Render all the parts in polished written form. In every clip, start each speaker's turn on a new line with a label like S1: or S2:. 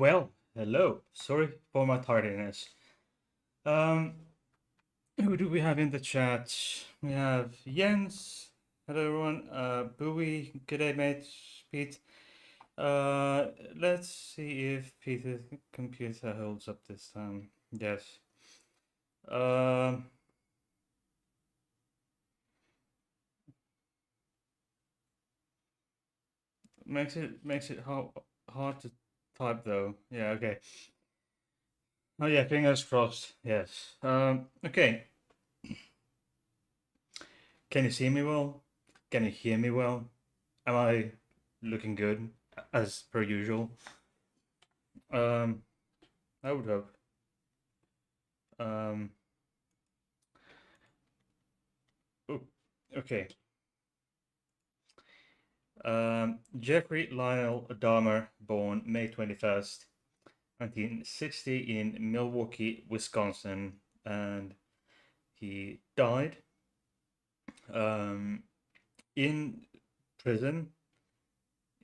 S1: Well, hello. Sorry for my tardiness. Um, who do we have in the chat? We have Jens. Hello, everyone. Bowie. G'day, mate. Pete. Let's see if Peter's computer holds up this time. Yes. Um, makes it hard to type though. Yeah. Okay. Oh yeah. Fingers crossed. Yes. Okay. Can you see me well? Can you hear me well? Am I looking good as per usual? Um, I would hope. Um, oh, okay. Jeffrey Lionel Dahmer, born May 21st, 1960 in Milwaukee, Wisconsin, and he died um, in prison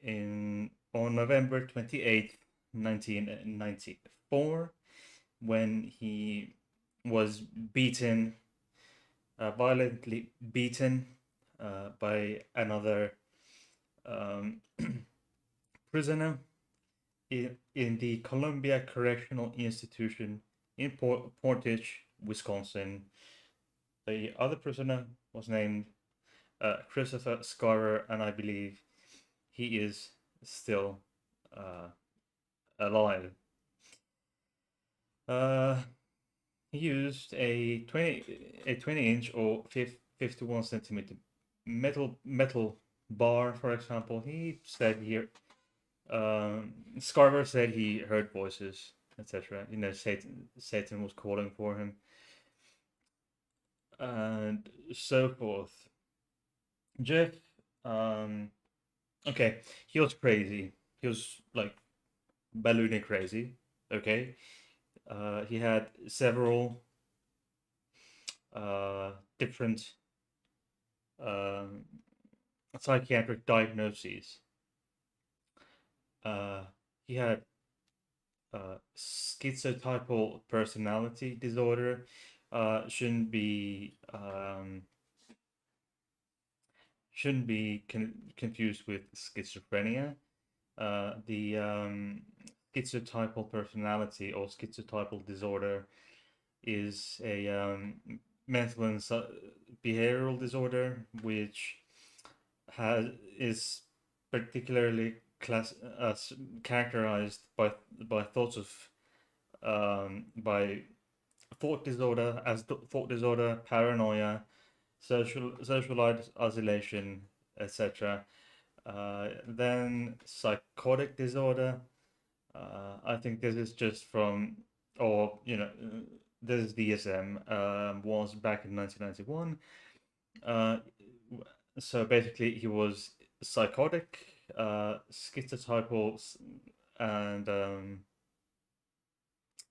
S1: in on November 28th, 1994, when he was beaten violently beaten by another um, prisoner in the Columbia Correctional Institution in Portage, Wisconsin. The other prisoner was named Christopher Scarver, and I believe he is still uh, alive. Uh, he used a 20 inch or 51 centimeter metal bar, for example. He said here, Scarver said he heard voices, etc. You know, Satan was calling for him, and so forth. Jeff, um, okay, he was crazy. He was like ballooning crazy. Okay, he had several different um, psychiatric diagnoses. Uh, he had schizotypal personality disorder. Shouldn't be confused with schizophrenia. The schizotypal personality or schizotypal disorder is a mental and behavioral disorder which has is particularly characterized by thoughts of by thought disorder thought disorder, paranoia, social isolation, etc. Then psychotic disorder. I think this is just from, or this is DSM. Was back in 1991. Uh, so basically, he was psychotic, schizotypal, and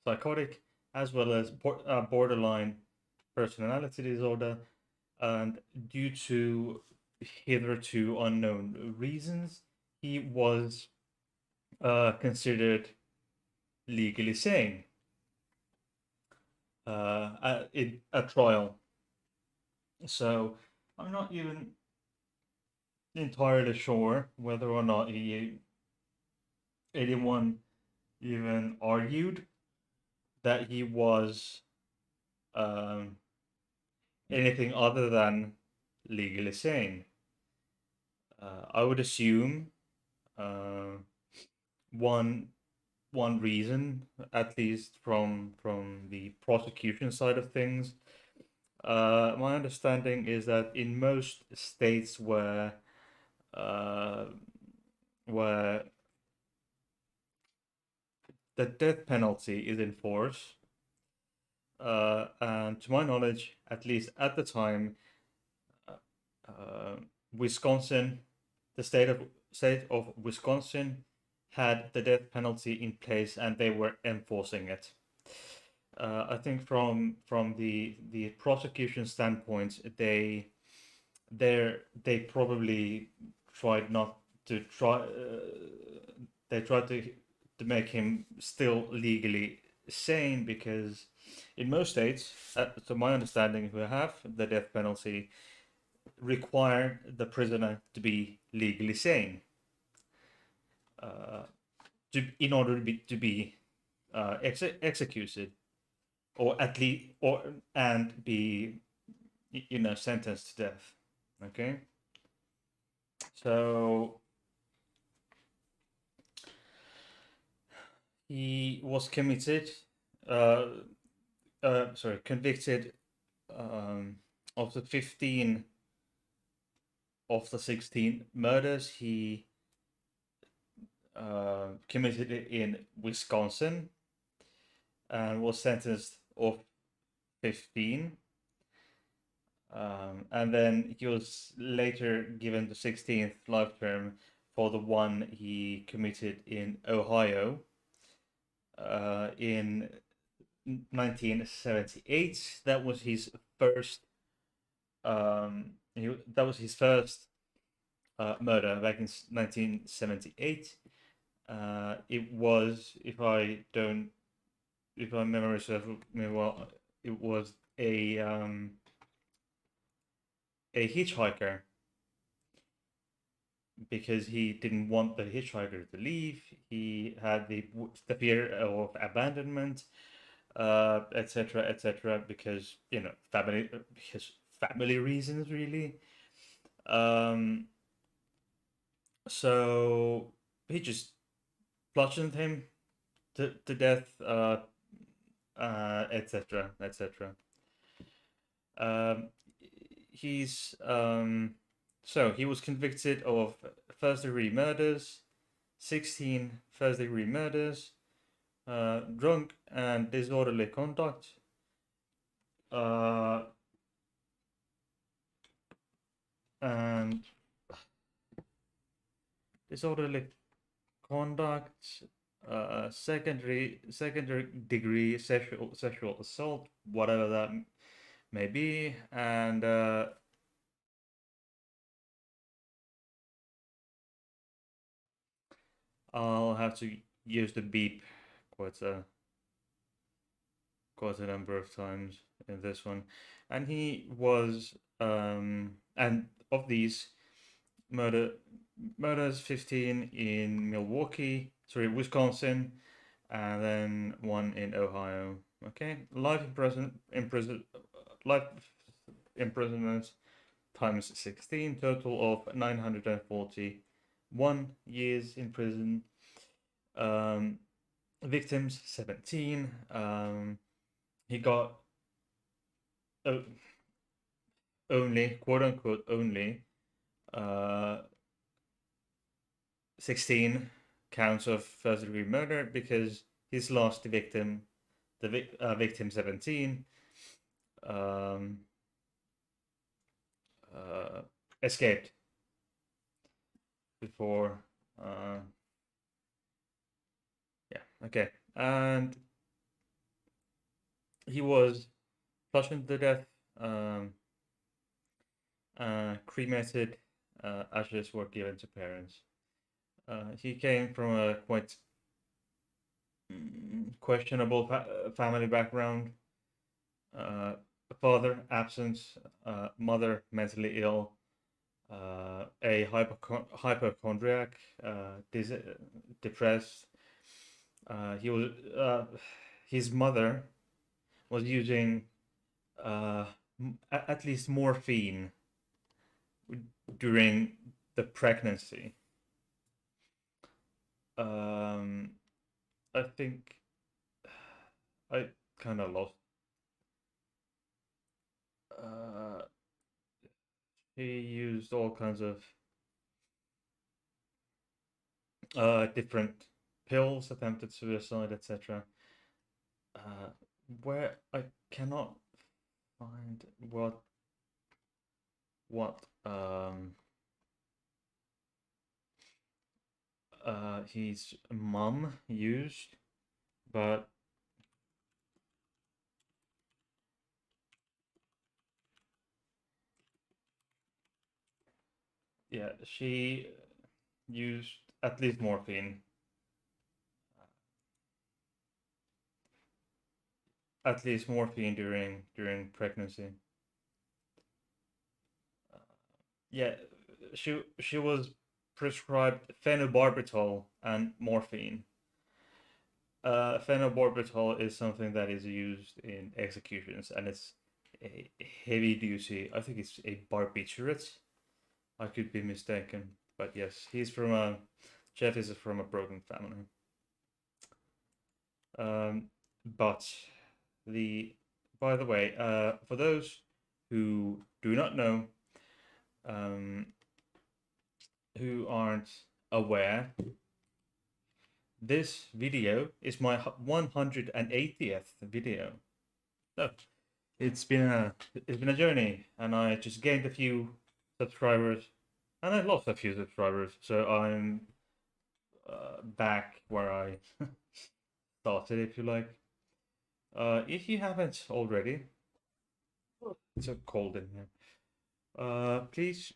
S1: psychotic, as well as borderline personality disorder. And due to hitherto unknown reasons, he was considered legally sane in a trial. So I'm not even entirely sure whether or not anyone even argued that he was um, anything other than legally sane. I would assume uh, one one reason, at least from the prosecution side of things. My understanding is that in most states uh, where the death penalty is in force, and to my knowledge, at least at the time, uh, uh, Wisconsin, the state of Wisconsin, had the death penalty in place, and they were enforcing it. I think from the prosecution standpoint, they probably tried not to try. They tried to to make him still legally sane, because in most states, to my understanding, who have the death penalty, require the prisoner to be legally sane uh, in order to be executed, or at least and be sentenced to death. Okay, so he was uh, convicted of the 15 of the 16 murders he committed in Wisconsin, and was sentenced of 15. And then he was later given the 16th life term for the one he committed in Ohio in 1978. That was his first. That was his first murder back in 1978. It was, if my memory serves me well, it was a hitchhiker, because he didn't want the hitchhiker to leave. He had the fear of abandonment, etc., etc., because family reasons, really. So he just bludgeoned him to death, etc., etc. He's So he was convicted of first-degree murders, 16 first-degree murders, drunk and disorderly conduct, and disorderly conduct, secondary degree sexual assault, whatever that may be, and I'll have to use the beep quite a number of times in this one. And he was and of these murders, 15 in Wisconsin, and then one in Ohio. Okay, life imprisonment times 16, total of 941 years in prison. Victims 17. He got only, quote unquote, only 16 counts of first degree murder, because his last victim, victim 17, escaped before. Yeah, okay. And he was bludgeoned to death, cremated, ashes were given to parents. He came from a quite questionable family background. Father absent, mother mentally ill, a hypochondriac, depressed. He was his mother was using at least morphine during the pregnancy. I think I kind of lost. He used all kinds of different pills, attempted suicide, etc. Where I cannot find what his mom used, but yeah, she used at least morphine. at least morphine during pregnancy. Yeah, she was prescribed phenobarbital and morphine. Phenobarbital is something that is used in executions, and it's a heavy duty. I think it's a barbiturate. I could be mistaken, but yes, Jeff is from a broken family. Um, but the by the way, for those who do not know, um, who aren't aware, this video is my 180th video. So it's been a journey, and I just gained a few subscribers, and I lost a few subscribers. So I'm back where I started, if you like. If you haven't already, it's so cold in here. Please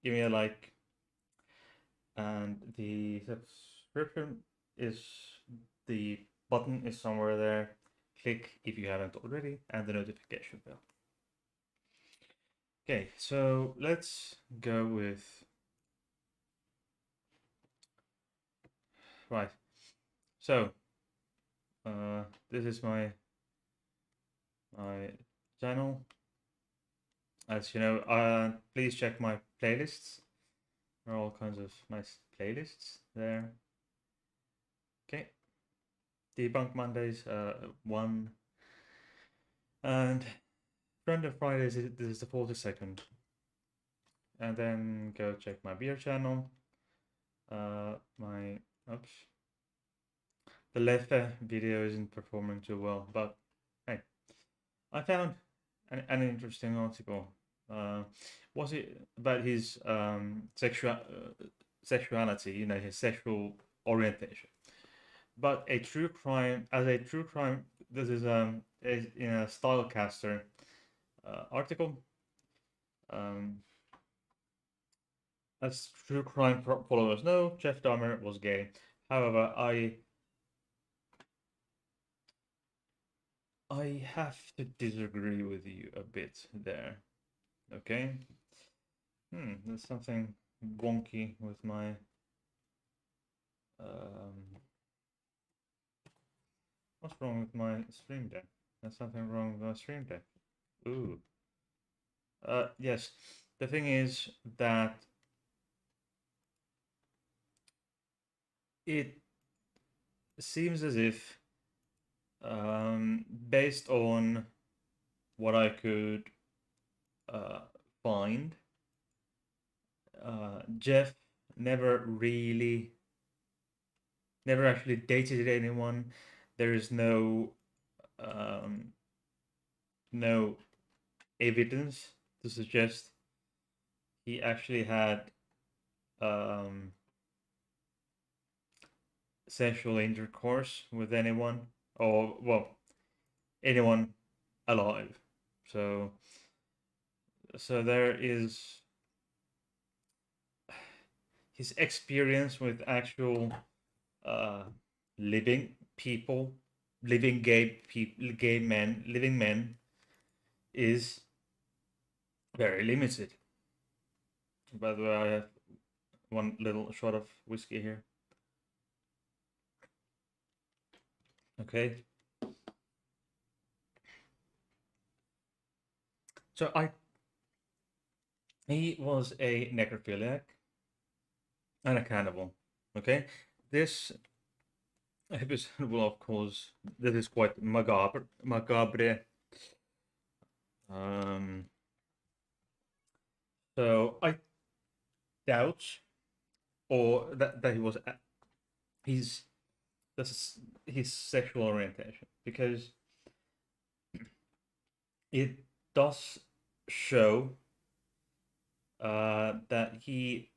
S1: give me a like, and the subscription is the button is somewhere there. Click if you haven't already, and the notification bell. Okay, so let's go with right. So this is my channel. As you know, please check my playlists. There are all kinds of nice playlists there. Okay. Debunk Mondays, one. And Friend of Fridays, this is the 42nd. And then go check my beer channel. Oops. The Leffe video isn't performing too well, but hey, I found an interesting article. Was it about his sexuality, you know, his sexual orientation? But a true crime, this is in a Stylecaster article. As true crime followers know, Jeff Dahmer was gay. However, I have to disagree with you a bit there. Okay. There's something wonky with my what's wrong with my stream deck? There's something wrong with my stream deck. Ooh. Yes. The thing is that it seems as if, based on what I could find, Jeff never actually dated anyone. There is no evidence to suggest he actually had sexual intercourse with anyone, or well, anyone alive. So there is his experience with actual living people, living men is very limited. By the way, I have one little shot of whiskey here. Okay. So he was a necrophiliac and a cannibal. Okay. This episode will, of course, this is quite macabre. So I doubt, or that he was his sexual orientation, because it does show that he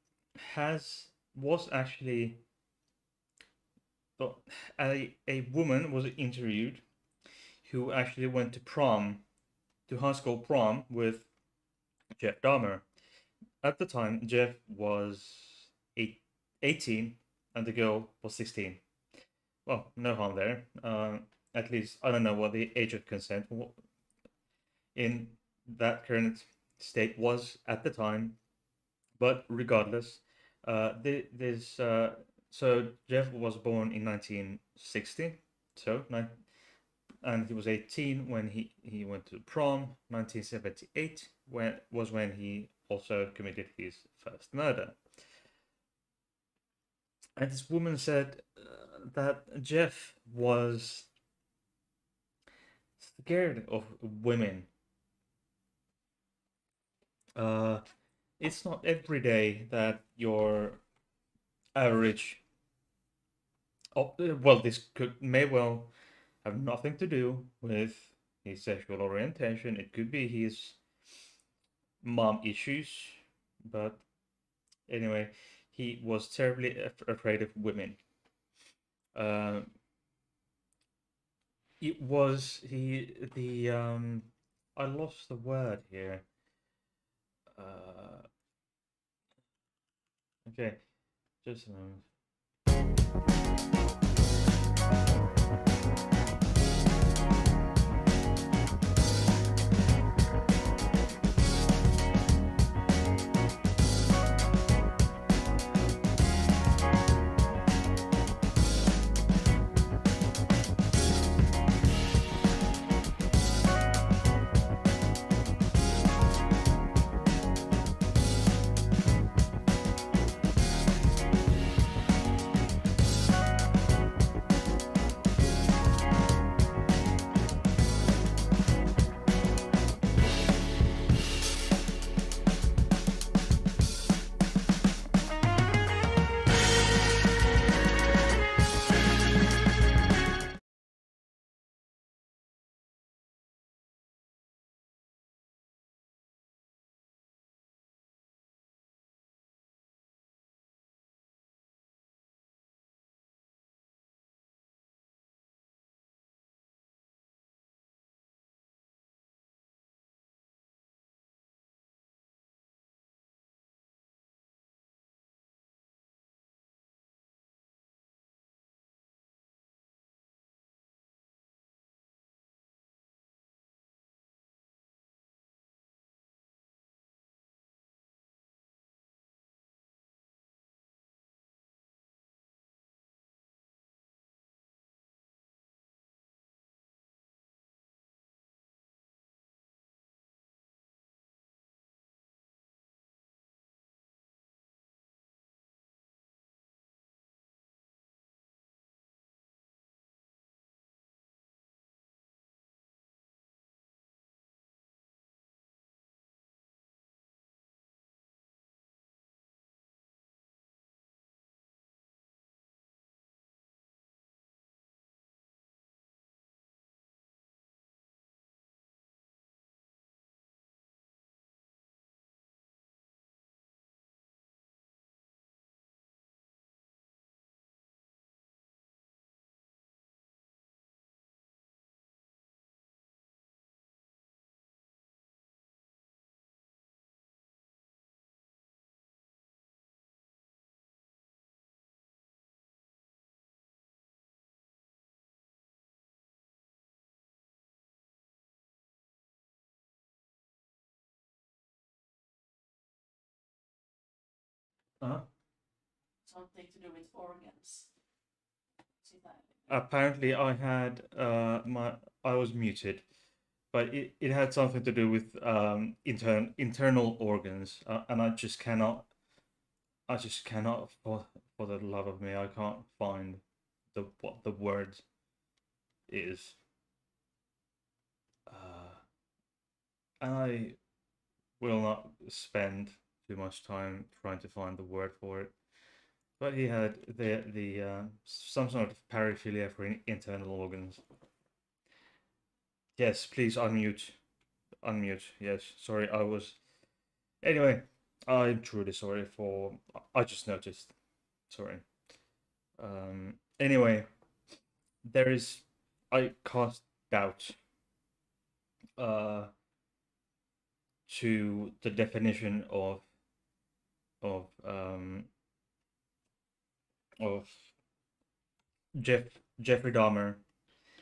S1: was actually a woman was interviewed who actually went to high school prom with Jeff Dahmer. At the time, Jeff was 18 and the girl was 16. Well, no harm there. At least I don't know what the age of consent in that current state was at the time, but regardless, this so Jeff was born in 1960, so and he was 18 when he went to prom. 1978 when he also committed his first murder. And this woman said that Jeff was scared of women. Uh, it's not every day that your average. Oh, well, this may well have nothing to do with his sexual orientation. It could be his mom issues, but anyway, he was terribly afraid of women. Uh, it was he the I lost the word here. Uh, okay, just a moment. Uh-huh. Apparently, I was muted, but it had something to do with internal organs, and I just cannot for the love of me I can't find the what the word is, uh, and I will not spend too much time trying to find the word for it. But he had the some sort of paraphilia for internal organs. Yes, please unmute. Unmute. Yes, sorry, I was. Anyway, I'm truly sorry for. I just noticed. Sorry. Anyway, there is. I cast doubt. Uh, to the definition of of Jeffrey Dahmer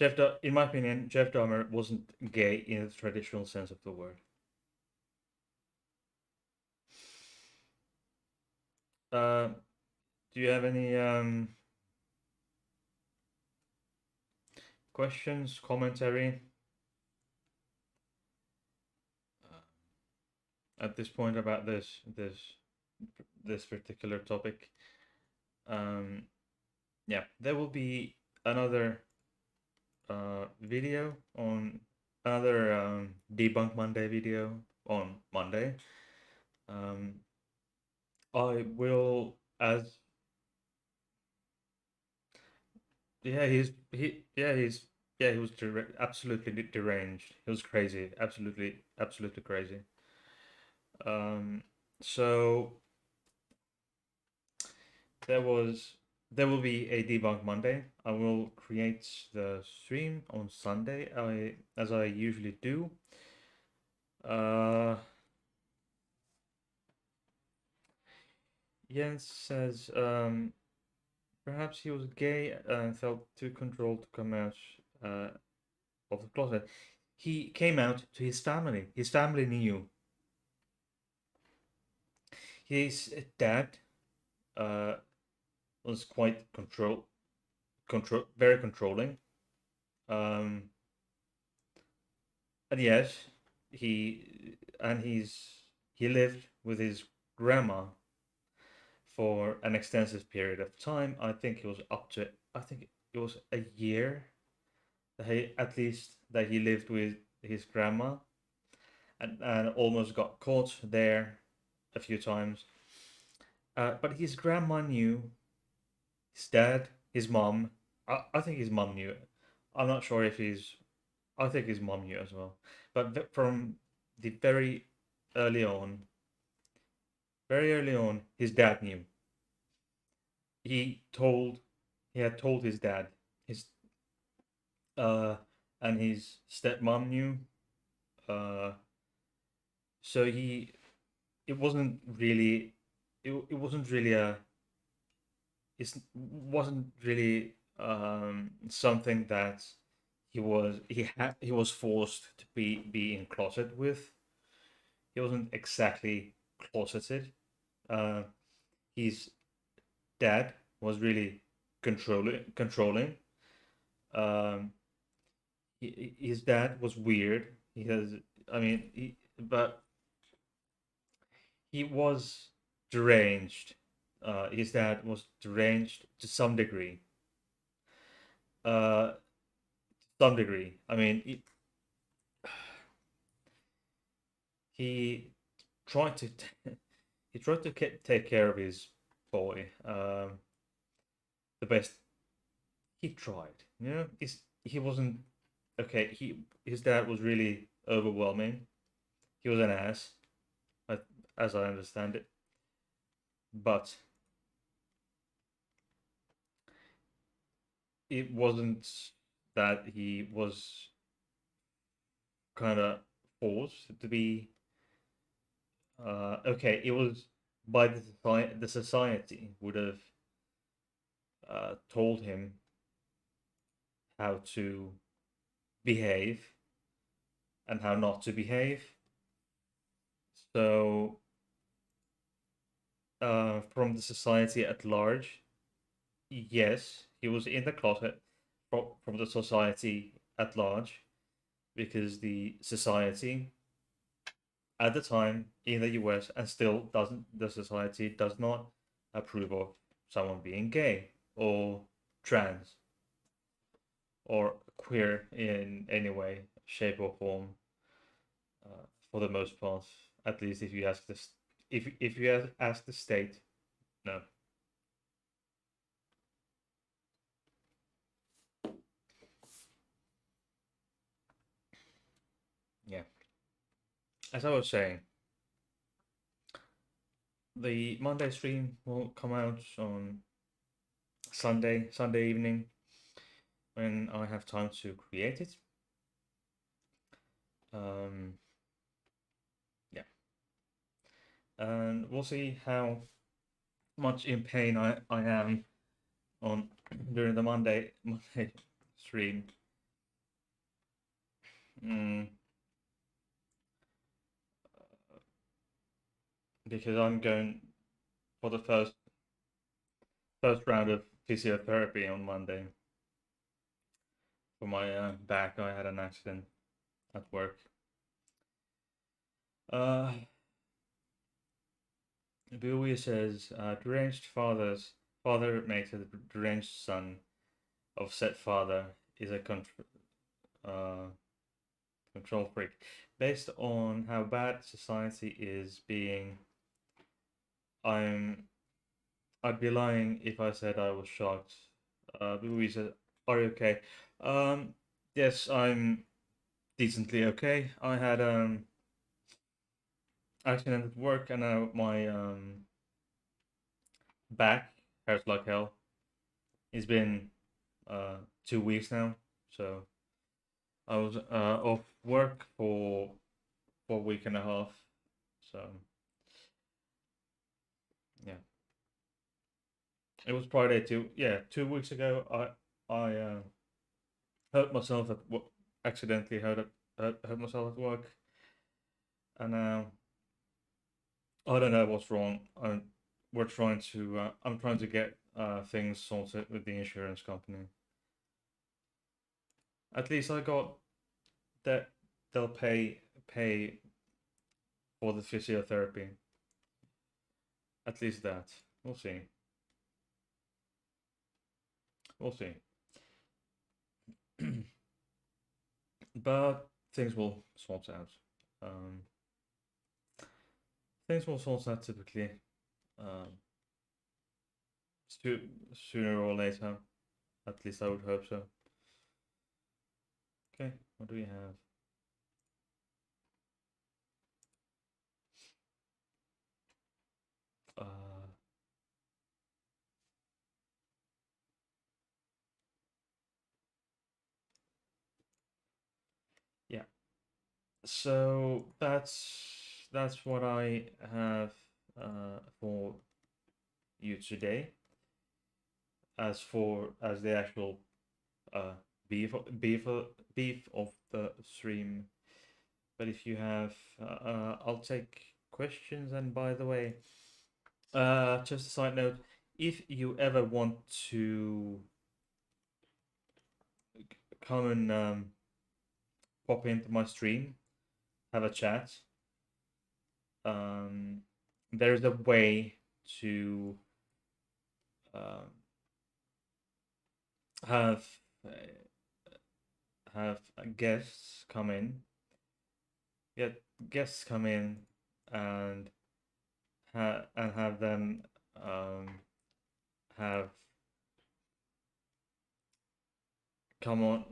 S1: In my opinion, Jeff Dahmer wasn't gay in the traditional sense of the word. Uh, do you have any questions, commentary at this point about this particular topic? Um, yeah, there will be another video on another Debunk Monday video on Monday. I will as yeah he was absolutely deranged. He was crazy, absolutely crazy. Um, so there was there will be a debunk Monday. I will create the stream on Sunday. As I usually do. Uh, Jens says perhaps he was gay and felt too controlled to come out of the closet. He came out to his family. His family knew. His dad uh, was quite very controlling. Um, and yes, he lived with his grandma for an extensive period of time. I think it was a year that he at least that he lived with his grandma, and almost got caught there a few times. But his grandma knew, his dad, his mom. I think his mom knew it. I'm not sure if he's. I think his mom knew as well. But from the very early on, his dad knew. He told, he had told his dad, his uh, and his stepmom knew. Uh, so it wasn't really, it wasn't really wasn't really something that he was forced to be in closet with. He wasn't exactly closeted. Uh, his dad was really controlling. Um, his dad was weird. He has, I mean, but he was deranged. His dad was deranged to some degree. Uh, some degree. I mean, he tried to he tried to take care of his boy the best he tried. You know, he wasn't okay. His dad was really overwhelming. He was an ass, as I understand it. But it wasn't that he was kind of forced to be okay. It was by the society would have told him how to behave and how not to behave. So from the society at large, yes, he was in the closet from the society at large because the society at the time in the US and still doesn't the society does not approve of someone being gay or trans or queer in any way, shape or form. For the most part, at least if you ask this, if you ask the state, no. Yeah, as I was saying, the Monday stream will come out on Sunday evening when I have time to create it. Um, yeah, and we'll see how much in pain I am on during the Monday stream. Mm, because I'm going for the first round of physiotherapy on Monday for my back. I had an accident at work. Uh, Bowie says, deranged father makes a deranged son of said father is a uh, control freak. Based on how bad society is being, I'm I'd be lying if I said I was shocked. Bowie said, "Are you okay?" Um, yes, I'm decently okay. I had accident at work, and now my back hurts like hell. It's been 2 weeks now, so I was off work for a week and a half. So yeah, it was Friday too. Yeah, 2 weeks ago, I hurt myself at accidentally hurt myself at work, and I don't know what's wrong. I'm trying to get things sorted with the insurance company. At least I got that they'll pay for the physiotherapy. At least that. We'll see. We'll see. But things will sort out. Um, things will sort out typically. Um, sooner or later. At least I would hope so. Okay, what do we have? Uh, yeah. So that's what I have for you today. As the actual uh, beef beef beef of the stream. But if you have, I'll take questions. And by the way, just a side note: if you ever want to come and pop into my stream, have a chat, um, there's a way to um, have uh, have guests come in, get guests come in, and have them um, have come on,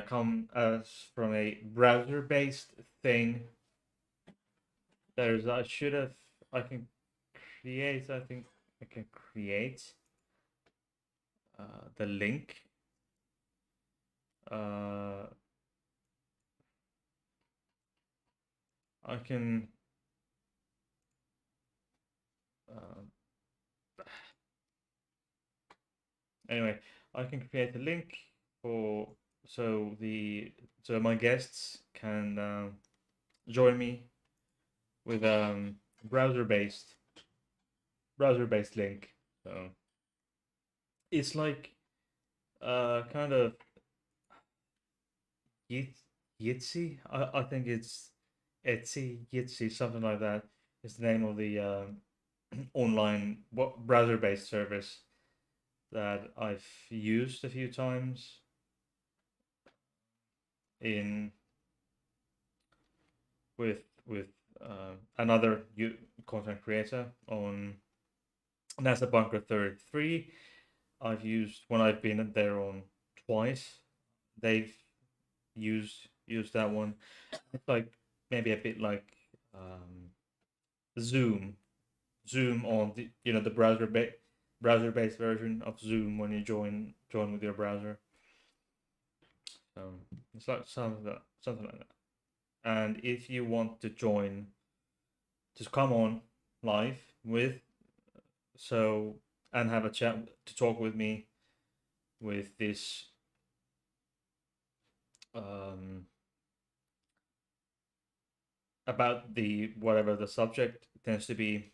S1: come as from a browser based thing. There's I should have I can create I think I can create the link. Uh, I can uh, anyway. I can create a link for so my guests can join me with browser based browser based link. So it's like kind of Yit- Yitzy. I think it's Etsy, Yitzy, something like that. Is the name of the online browser-based service that I've used a few times in with another content creator on NASA Bunker 33. I've used when I've been there on twice. They've used that one. It's like maybe a bit like um, Zoom, Zoom on the the browser based version of Zoom when you join with your browser. So it's like something like that. And if you want to join, just come on live with so and have a chat to talk with me with this um about the whatever the subject tends to be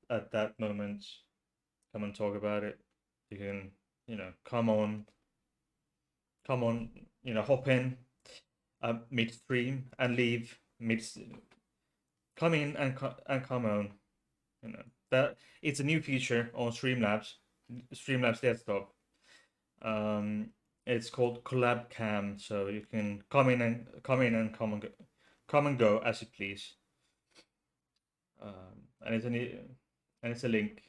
S1: at that moment, come and talk about it. You can, come on, hop in midstream and leave mid. Come in and come on. That it's a new feature on Streamlabs desktop. It's called Collab Cam, so you can come in and come and go as you please. And it's a link.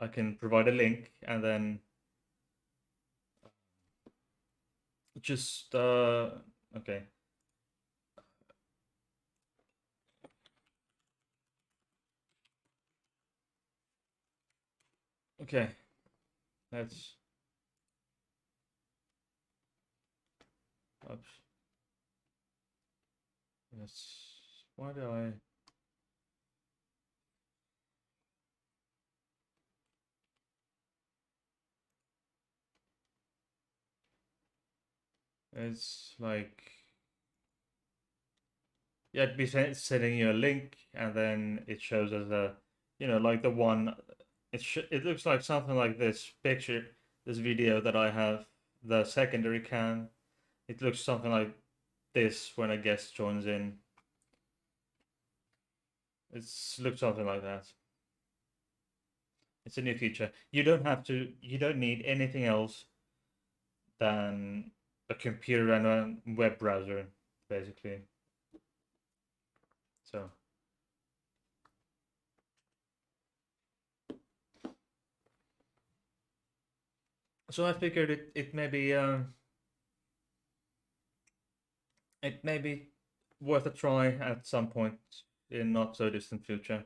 S1: I can provide a link and then just okay. Okay, let's. Oops. Yes. Why do I? It's like, yeah, it'd be sending you a link, and then it shows as a, like the one. It looks like something like this picture, this video that I have, the secondary cam. It looks something like this when a guest joins in. It looks something like that. It's a new feature. You don't need anything else than a computer and a web browser, basically. So I figured it may be worth a try at some point in not so distant future.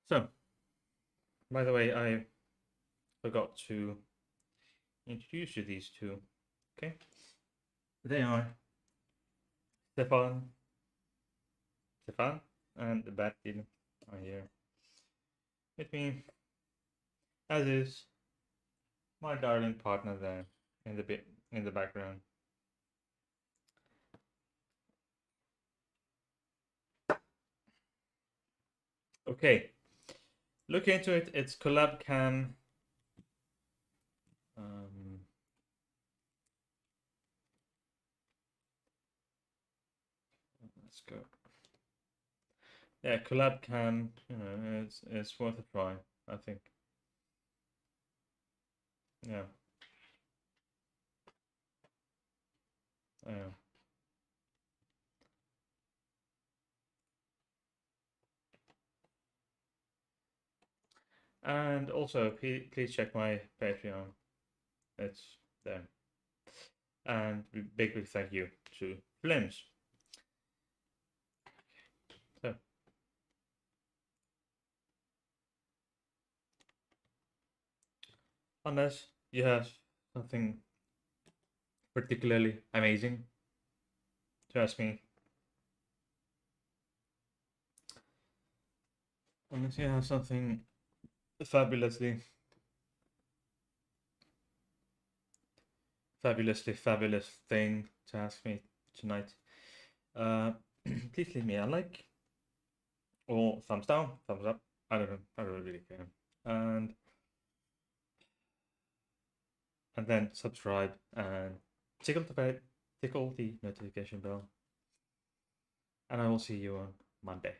S1: So, by the way, I forgot to introduce you these two. Okay, they are Stefan, and the Bertil are here with me, as is my darling partner there in the background. Okay, look into it. It's Collab Cam. Let's go. Yeah, Collab Cam. It's worth a try, I think. Yeah. Yeah. And also, please check my Patreon. It's there. And big thank you to Flems. So, unless you have something particularly amazing to ask me, unless you have something fabulously fabulous thing to ask me tonight, please leave me a like or thumbs down, thumbs up. I don't know. I don't really care. And then subscribe and tickle the notification bell. And I will see you on Monday.